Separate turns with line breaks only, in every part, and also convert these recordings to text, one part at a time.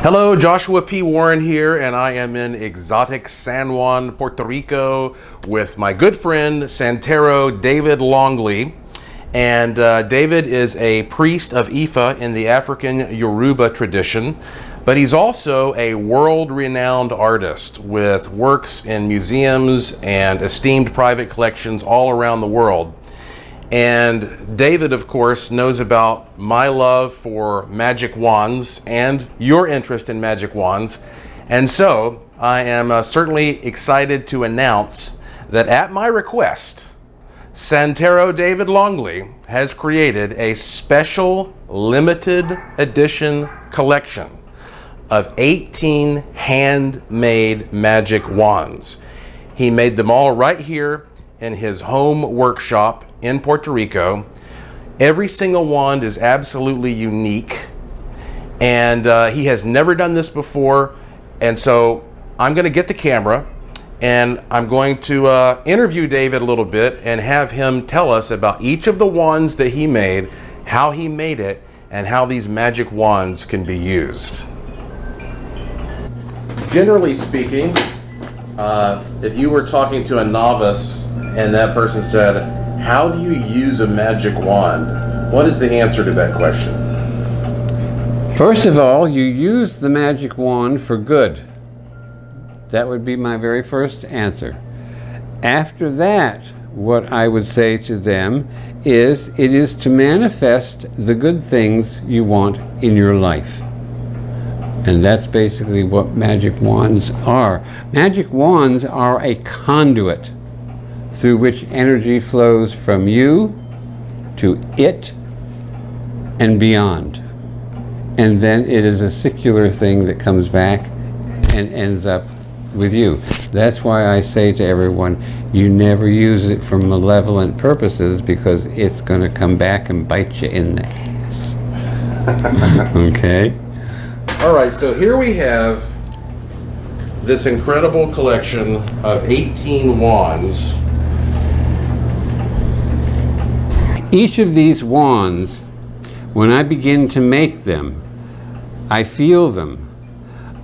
Hello, Joshua P. Warren here, and I am in exotic San Juan, Puerto Rico with my good friend Santero David Longley. And David is a priest of Ifa in the African Yoruba tradition, but he's also a world-renowned artist with works in museums and esteemed private collections all around the world. And David, of course, knows about my love for magic wands and your interest in magic wands. And so I am certainly excited to announce that at my request, Santero David Longley has created a special limited edition collection of 18 handmade magic wands. He made them all right here in his home workshop in Puerto Rico. Every single wand is absolutely unique, and he has never done this before. And so I'm going to get the camera and I'm going to interview David a little bit and have him tell us about each of the wands that he made, how he made it, and how these magic wands can be used. Generally speaking, if you were talking to a novice and that person said, "How do you use a magic wand?" what is the answer to that question?
First of all, you use the magic wand for good. That would be my very first answer. After that, what I would say to them is, it is to manifest the good things you want in your life. And that's basically what magic wands are. Magic wands are a conduit through which energy flows from you to it and beyond. And then it is a circular thing that comes back and ends up with you. That's why I say to everyone, you never use it for malevolent purposes, because it's going to come back and bite you in the ass. Okay?
All right, so here we have this incredible collection of 18 wands.
Each of these wands, when I begin to make them, I feel them.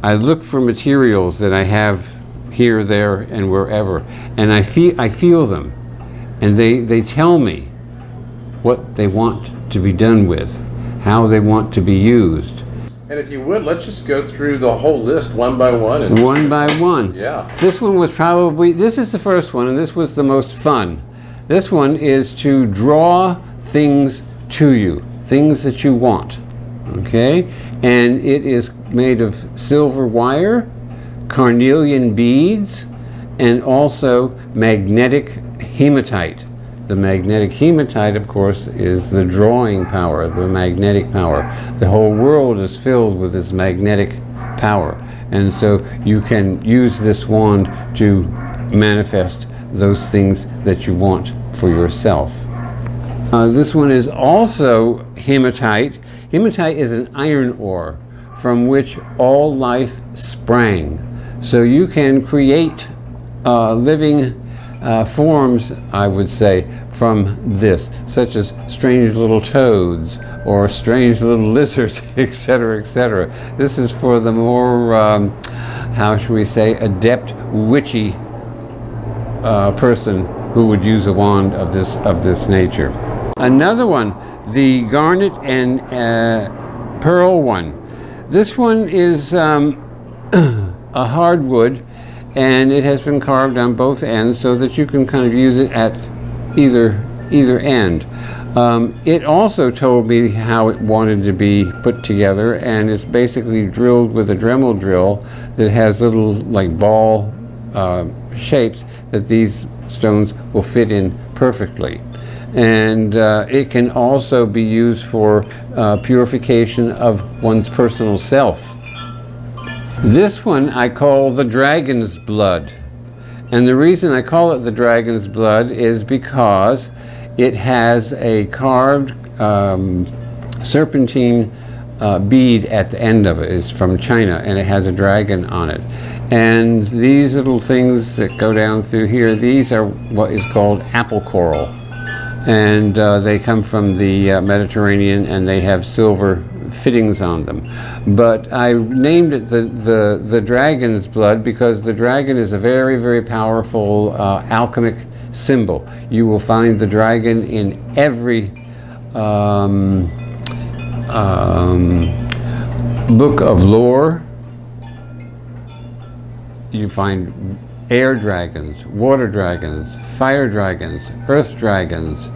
I look for materials that I have here, there, and wherever, and I feel them, and they tell me what they want to be done with, how they want to be used.
And if you would, let's just go through the whole list one by one.
One by one.
Yeah.
This one was probably, this is the first one, and this was the most fun. This one is to draw things to you, things that you want, okay? And it is made of silver wire, carnelian beads, and also magnetic hematite. The magnetic hematite, of course, is the drawing power, the magnetic power. The whole world is filled with this magnetic power. And so you can use this wand to manifest those things that you want for yourself. This one is also hematite. Hematite is an iron ore from which all life sprang. So you can create living forms, I would say, from this, such as strange little toads or strange little lizards, etc., etc. This is for the more, how should we say, adept, witchy person who would use a wand of this nature. Another one, the garnet and pearl one. This one is a hardwood, and it has been carved on both ends so that you can kind of use it at either end. It also told me how it wanted to be put together, and it's basically drilled with a Dremel drill that has little like ball shapes that these stones will fit in perfectly. And it can also be used for purification of one's personal self. This one I call the dragon's blood. And the reason I call it the dragon's blood is because it has a carved serpentine bead at the end of it. It's from China, and it has a dragon on it. And these little things that go down through here, these are what is called apple coral. And they come from the Mediterranean, and they have silver fittings on them. But I named it the dragon's blood because the dragon is a very, very powerful alchemic symbol. You will find the dragon in every book of lore. You find air dragons, water dragons, fire dragons, earth dragons,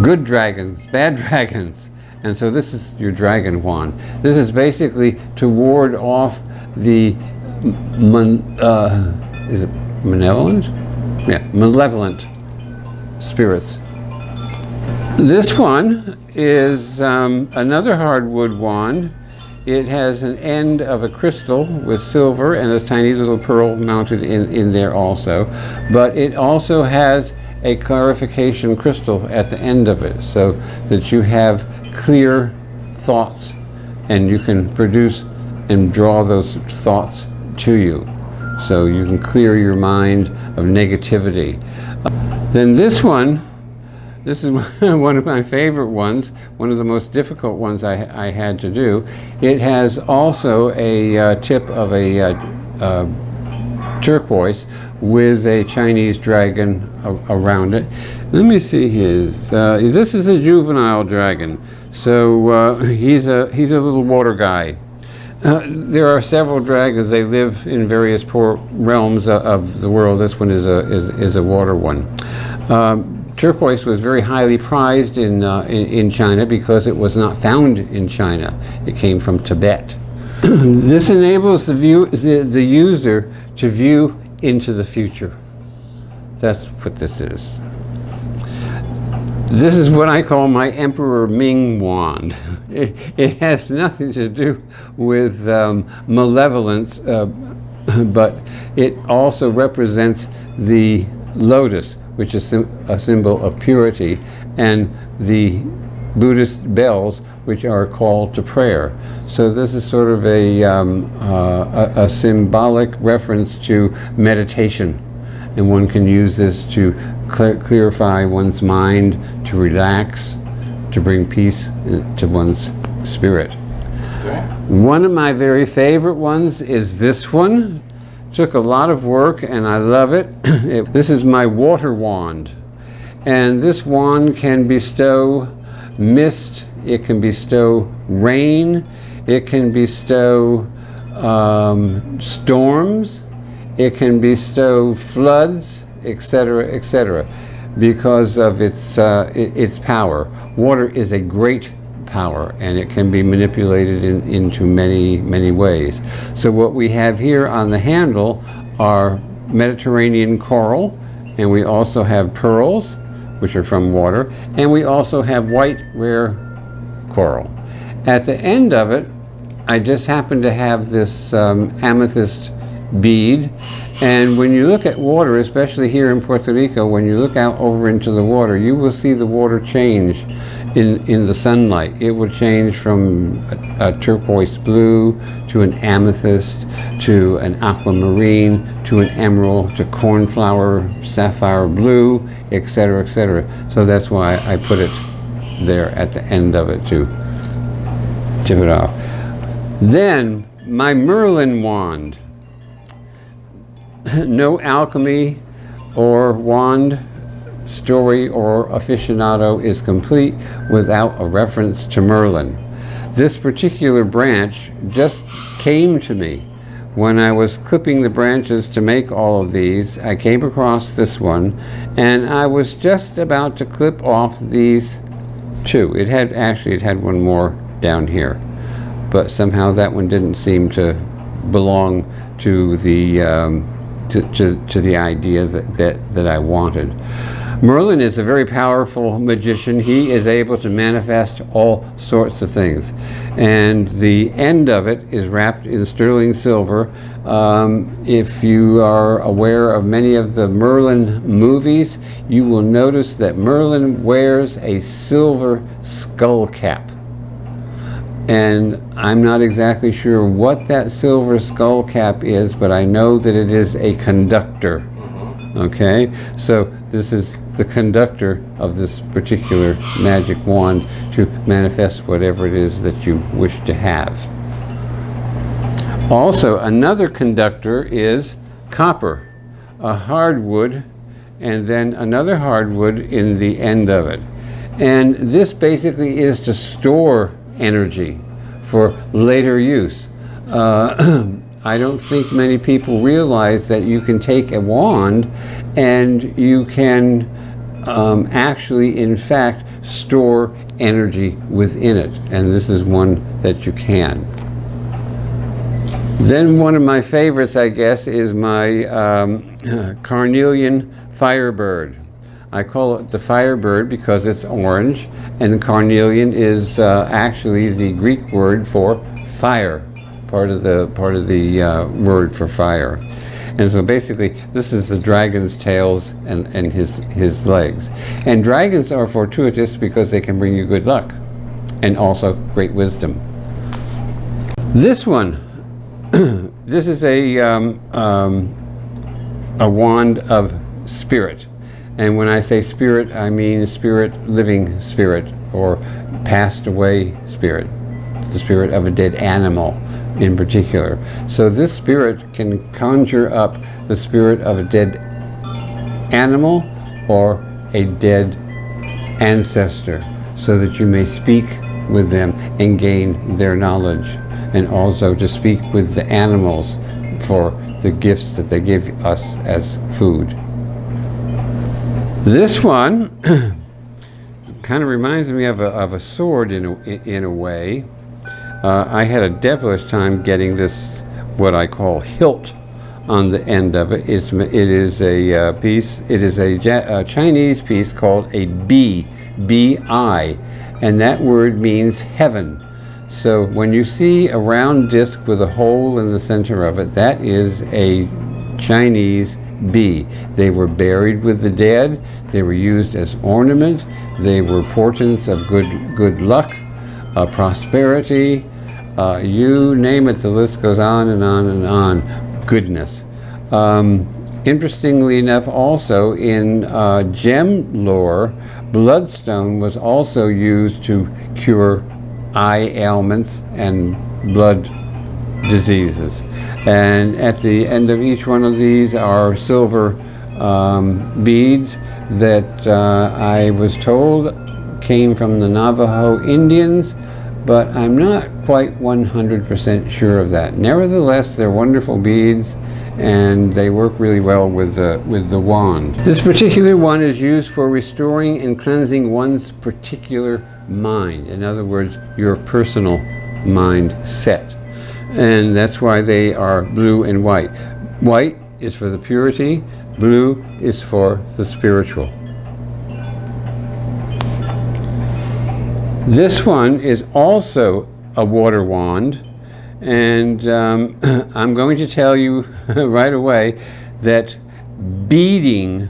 good dragons, bad dragons. And so this is your dragon wand. This is basically to ward off the is it malevolent? Yeah, malevolent spirits. This one is another hardwood wand. It has an end of a crystal with silver and a tiny little pearl mounted in there also. But it also has a clarification crystal at the end of it so that you have clear thoughts and you can produce and draw those thoughts to you. So you can clear your mind of negativity. Then this is one of my favorite ones, one of the most difficult ones I had to do. It has also a tip of a turquoise with a Chinese dragon around it. Let me see his. This is a juvenile dragon, so he's a little water guy. There are several dragons. They live in various realms of the world. This one is a water one. Turquoise was very highly prized in China because it was not found in China. It came from Tibet. This enables the user to view into the future. That's what this is. This is what I call my Emperor Ming wand. It has nothing to do with malevolence, but it also represents the lotus, which is a symbol of purity, and the Buddhist bells, which are a call to prayer. So this is sort of a symbolic reference to meditation, and one can use this to clarify one's mind, to relax, to bring peace to one's spirit. Okay. One of my very favorite ones is this one. Took a lot of work and I love it. This is my water wand, and this wand can bestow mist, it can bestow rain, it can bestow storms, it can bestow floods, etc., because of its power. Water is a great power, and it can be manipulated into many ways. So what we have here on the handle are Mediterranean coral, and we also have pearls, which are from water, and we also have white rare coral. At the end of it, I just happen to have this amethyst bead, and when you look at water, especially here in Puerto Rico, when you look out over into the water, you will see the water change in the sunlight. It will change from a turquoise blue to an amethyst to an aquamarine to an emerald to cornflower sapphire blue, etc., etc. So that's why I put it there at the end of it to tip it off. Then my Merlin wand. No alchemy or wand story or aficionado is complete without a reference to Merlin. This particular branch just came to me when I was clipping the branches to make all of these. I came across this one, and I was just about to clip off these two. It had one more down here, but somehow that one didn't seem to belong to the to the idea that I wanted. Merlin is a very powerful magician. He is able to manifest all sorts of things, and the end of it is wrapped in sterling silver. If you are aware of many of the Merlin movies, you will notice that Merlin wears a silver skull cap. And I'm not exactly sure what that silver skull cap is, but I know that it is a conductor. Okay, so this is the conductor of this particular magic wand to manifest whatever it is that you wish to have. Also, another conductor is copper, a hardwood, and then another hardwood in the end of it. And this basically is to store energy for later use. I don't think many people realize that you can take a wand and you can actually, in fact, store energy within it. And this is one that you can. Then one of my favorites, I guess, is my carnelian firebird. I call it the firebird because it's orange, and carnelian is actually the Greek word for fire, part of the word for fire. And so basically, this is the dragon's tails and his legs. And dragons are fortuitous because they can bring you good luck and also great wisdom. This one, this is a wand of spirit. And when I say spirit, I mean spirit, living spirit, or passed away spirit, the spirit of a dead animal in particular. So this spirit can conjure up the spirit of a dead animal or a dead ancestor, so that you may speak with them and gain their knowledge, and also to speak with the animals for the gifts that they give us as food. This one kind of reminds me of a sword in a way. I had a devilish time getting this, what I call hilt, on the end of it. It is a piece. It is a Chinese piece called a B-I, and that word means heaven. So when you see a round disc with a hole in the center of it, that is a Chinese bee. They were buried with the dead. They were used as ornament. They were portents of good luck, prosperity. You name it, the list goes on and on and on. Goodness. Interestingly enough, also in gem lore, bloodstone was also used to cure eye ailments and blood diseases. And at the end of each one of these are silver beads that I was told came from the Navajo Indians, but I'm not quite 100% sure of that. Nevertheless, they're wonderful beads, and they work really well with the wand. This particular one is used for restoring and cleansing one's particular mind. In other words, your personal mindset. And that's why they are blue and white. White is for the purity, blue is for the spiritual. This one is also a water wand, and I'm going to tell you right away that beading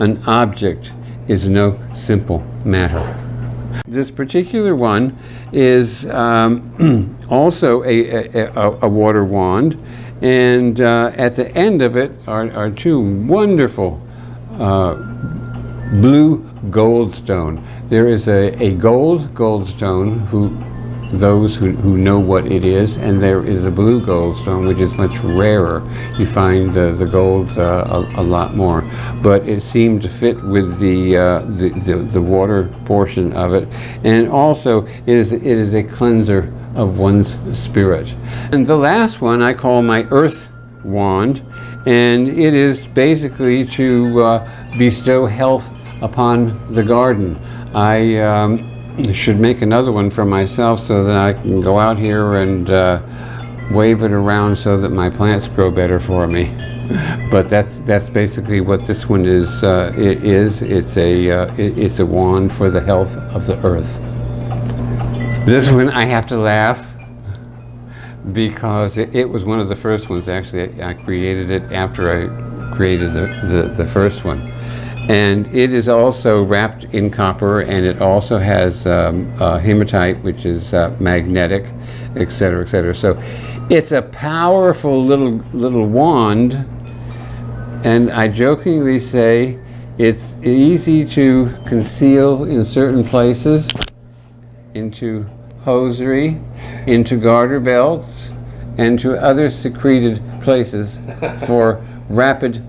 an object is no simple matter. This particular one is also a water wand, and at the end of it are two wonderful blue goldstone. There is a goldstone, those who know what it is, and there is a blue goldstone, which is much rarer. You find the gold a lot more, but it seemed to fit with the water portion of it, and also it is a cleanser of one's spirit. And the last one I call my earth wand, and it is basically to bestow health upon the garden. I should make another one for myself so that I can go out here and wave it around so that my plants grow better for me. But that's basically what this one is. It's a wand for the health of the earth. This one I have to laugh because it was one of the first ones. Actually, I created it after I created the first one. And it is also wrapped in copper, and it also has hematite, which is magnetic, etc., etc. So it's a powerful little wand, and I jokingly say it's easy to conceal in certain places into hosiery, into garter belts, and to other secreted places for rapid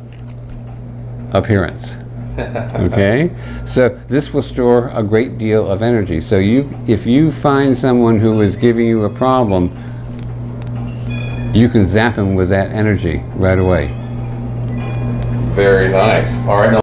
appearance. Okay, so this will store a great deal of energy. So if you find someone who is giving you a problem, you can zap him with that energy right away.
Very nice. All right. Now